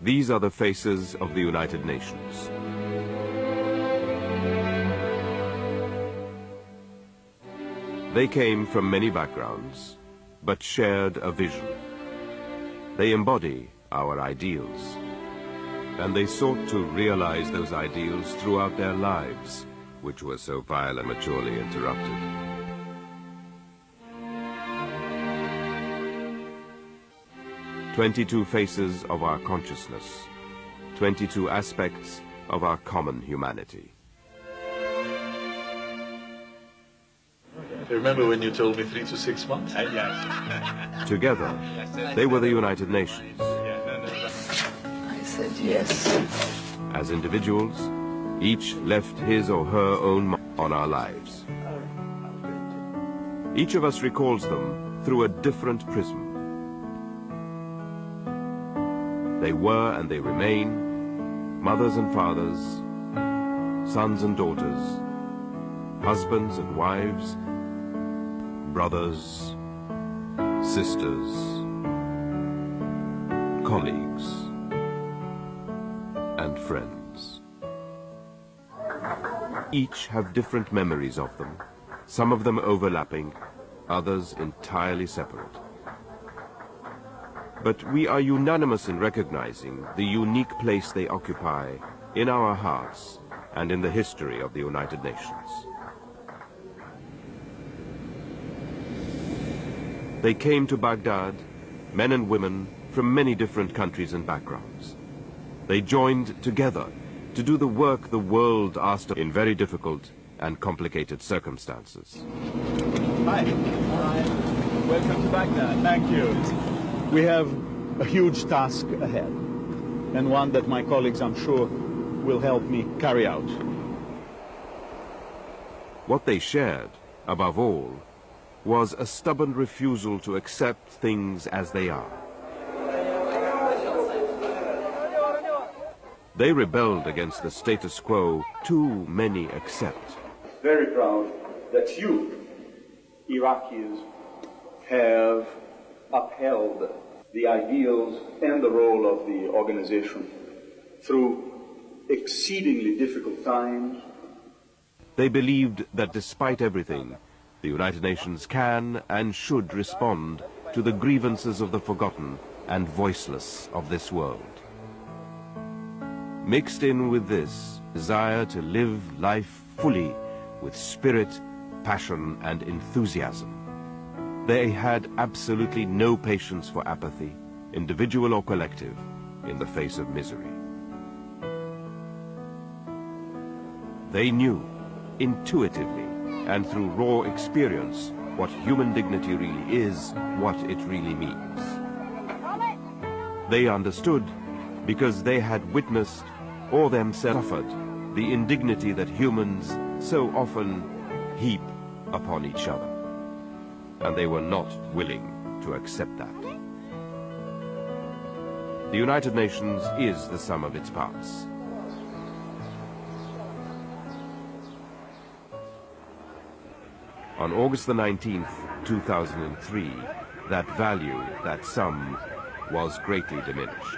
These are the faces of the United Nations. They came from many backgrounds, but shared a vision. They embody our ideals, and they sought to realize those ideals throughout their lives, which were so prematurely interrupted. "22 faces of our consciousness, 22 aspects of our common humanity." Remember when you told me 3 to 6 months? Yes. Together, they were the United Nations. I said yes. As individuals, each left his or her own mark on our lives. Each of us recalls them through a different prism. They were and they remain mothers and fathers, sons and daughters, husbands and wives, brothers, sisters, colleagues, and friends. Each have different memories of them, some of them overlapping, others entirely separate. But we are unanimous in recognizing the unique place they occupy in our hearts and in the history of the United Nations. They came to Baghdad, men and women from many different countries and backgrounds. They joined together to do the work the world asked of in very difficult and complicated circumstances. Hi. Hi. Welcome to Baghdad. Thank you. We have a huge task ahead, and one that my colleagues, I'm sure, will help me carry out. What they shared, above all, was a stubborn refusal to accept things as they are. They rebelled against the status quo too many accept. Very proud that you, Iraqis, have upheld the ideals and the role of the organization through exceedingly difficult times. They believed that despite everything, the United Nations can and should respond to the grievances of the forgotten and voiceless of this world. Mixed in with this desire to live life fully with spirit, passion, and enthusiasm, they had absolutely no patience for apathy, individual or collective, in the face of misery. They knew, intuitively, and through raw experience, what human dignity really is, what it really means. They understood because they had witnessed or themselves suffered the indignity that humans so often heap upon each other, and they were not willing to accept that. The United Nations is the sum of its parts. On August the 19th, 2003, that value, that sum, was greatly diminished.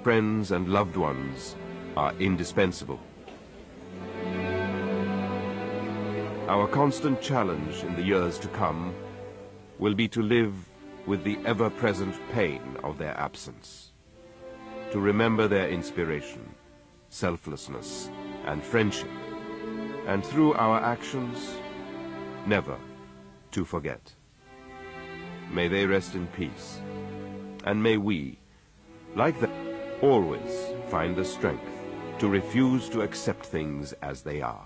Friends and loved ones are indispensable. Our constant challenge in the years to come will be to live with the ever-present pain of their absence, to remember their inspiration, selflessness, and friendship, and through our actions, never to forget. May they rest in peace, and may we, like them, always find the strength to refuse to accept things as they are.